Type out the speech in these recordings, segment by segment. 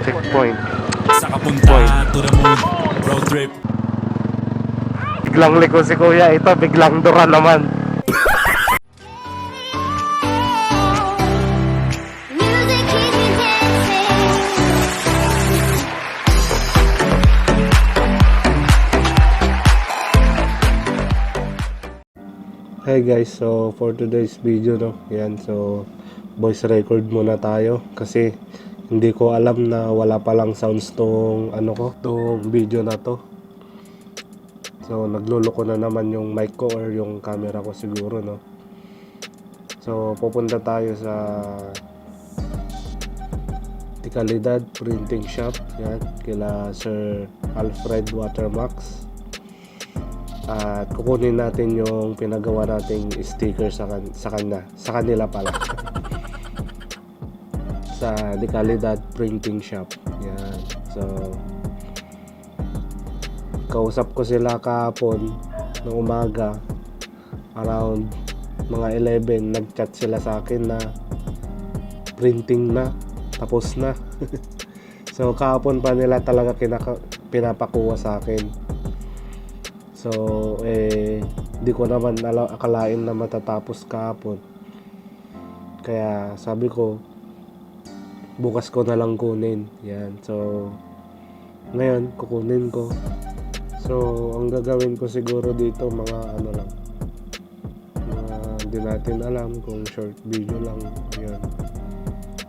Checkpoint. Sa kapunta to the moon, road trip. Biglang liko si kuya. Ito, biglang dura naman. Music keeps me dancing. Hey guys, so for today's video, no, yan, so voice record muna tayo kasi hindi ko alam na wala palang sounds tong video na to. So nagluloko na naman yung mic ko or yung camera ko siguro, no. So pupunta tayo sa Calidad Printing Shop, yan, kila Sir Alfred Watermax. At kukunin natin yung pinagawa nating sticker sa kanila pala. Sa Calidad Printing Shop. Yan. So kausap ko sila kahapon ng umaga around mga 11, nag-chat sila sa akin na printing na, tapos na. So kahapon pa nila talaga pinapakuha sa akin. So, di ko naman akalain na matatapos kahapon. Kaya sabi ko, bukas ko na lang kunin. Yan. So, ngayon, kukunin ko. So, ang gagawin ko siguro dito, mga lang. Mga hindi natin alam kung short video lang. Yan.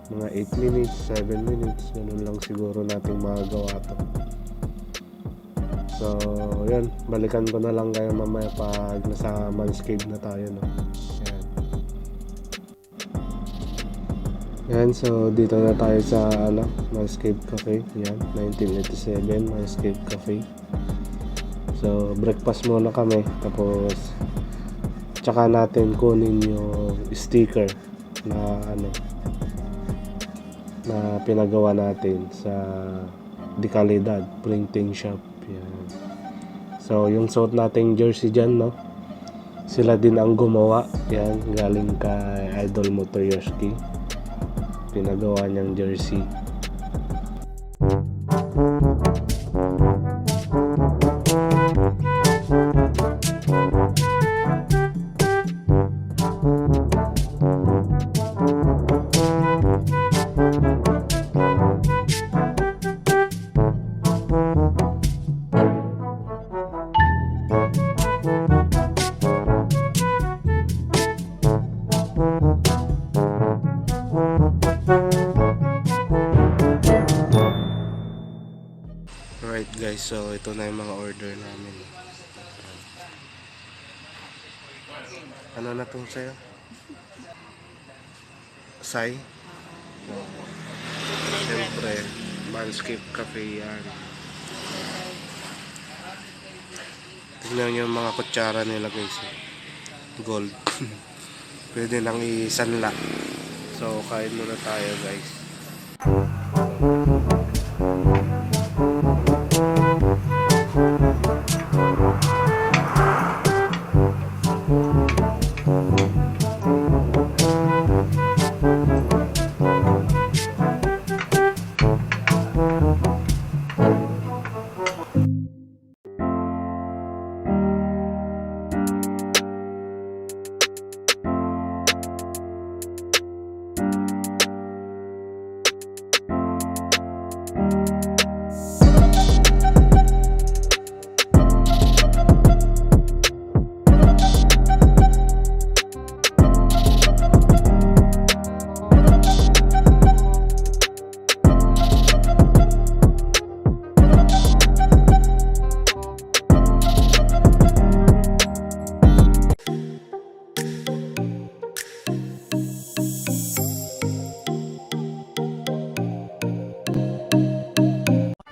Mga 8 minutes, 7 minutes. Ganun lang siguro natin magagawa to. So, yan. Balikan ko na lang kayo mamaya pag nasa Manscaped na tayo, no? Yan. Yan, so dito na tayo sa Manscaped Cafe. Yan, 1987 Manscaped Cafe. So, breakfast muna kami. Tapos, tsaka natin kunin yung sticker na na pinagawa natin sa Calidad Printing Shop. Yan. So, yung suot nating jersey dyan, no? Sila din ang gumawa. Yan, galing kay Idol Motoryoshki. Pinagawa niyang jersey. Alright guys, so ito na yung mga order namin. Ano na itong sa'yo? Sai? Siyempre, Manscaped Cafe yan. Tignan nyo yung mga kutsara nila guys. Gold. Pwede nang isanla. So, kain muna tayo guys.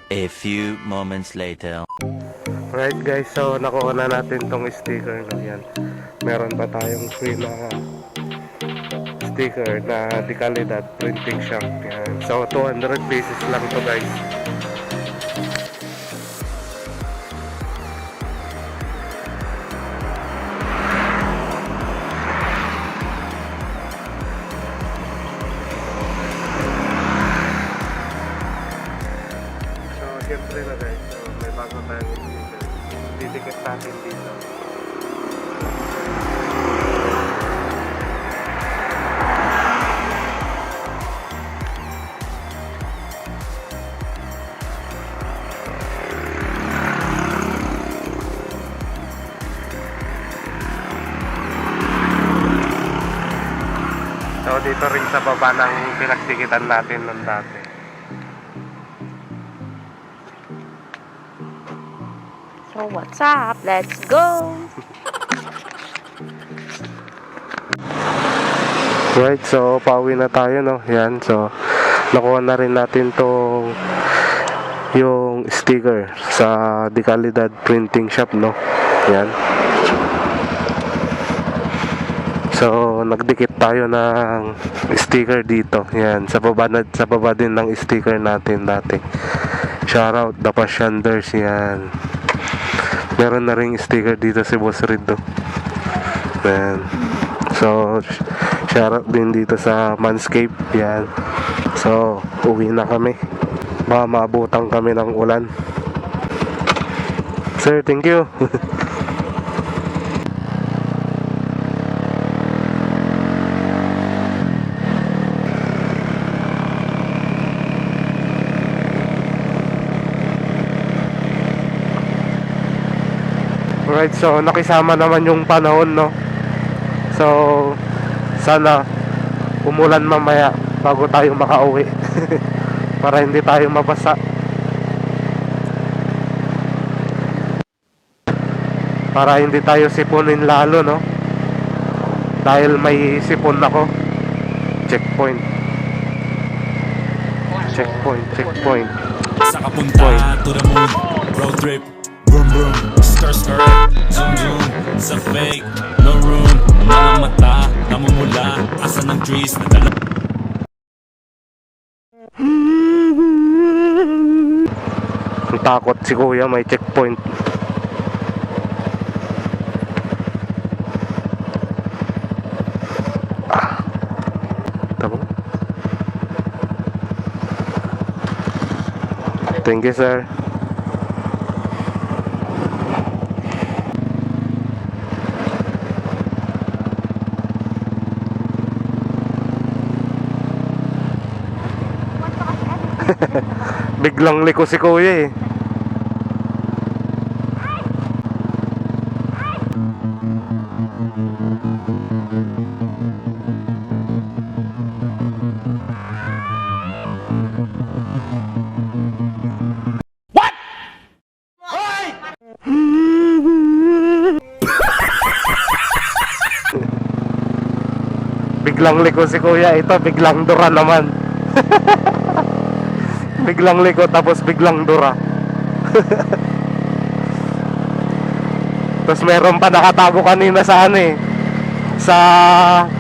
A few moments later. Right guys, so nakuha na natin tong sticker, no? Yan. Meron pa tayong free na sticker na Calidad Printing Shop. Yan. So 200 pesos lang to guys. Sorry na guys, so, may bago tayong sticker. Didikit natin dito. So dito rin sa baba ng pinagdikitan natin nung dati. So what's up? Let's go! Right, so pauwi na tayo, no? Yan, so nakuha na rin natin tong yung sticker sa Decalidad Printing Shop, no? Yan. So nagdikit tayo ng sticker dito. Yan, sa baba din ng sticker natin dati. Shoutout The Pashanders, yan. Meron na ring sticker dito si Boss Rido. Yan. So shoutout din dito sa Manscape, yan. So uwi na kami. Baka maabutan kami ng ulan. Sir, thank you. Alright, so nakisama naman yung panahon, no? So sana umulan mamaya bago tayo makauwi. Para hindi tayo mabasa. Para hindi tayo sipunin lalo, no? Dahil may sipon ako. Checkpoint. Checkpoint. Sa kapunta to the moon, road trip. Vroom vroom, skirt skirt, zoom zoom. Sa fake, no room. Mga mata, namumula. Asa ng trees, nadala. Ang takot si kuya, may checkpoint. Tama. Thank you, sir. Biglang liko si kuya eh. Biglang liko si kuya. Ito biglang dura naman. Biglang liko tapos biglang dura. Tapos meron pa nakatago kanina sa ano eh, sa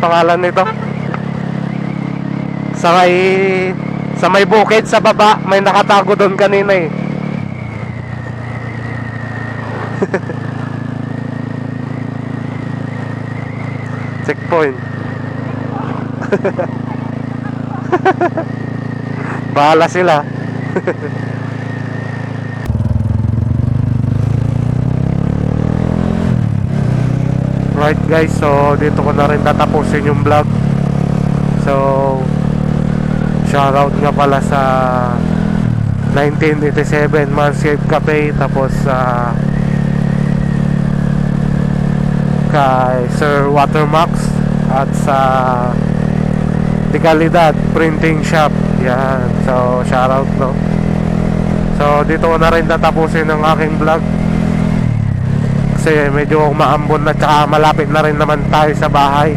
pangalan nito, sa may bukid sa baba. May nakatago doon kanina eh. Checkpoint. Bahala sila. Right guys, so dito ko na rin tatapusin yung vlog. So shoutout nga pala sa 1987 Manscape Cafe, tapos kay Sir Watermax at sa Decalidad Printing Shop. Yan, so shoutout, no? So dito ko na rin tatapusin ang aking vlog kasi medyo maambon na, tsaka malapit na rin naman tayo sa bahay.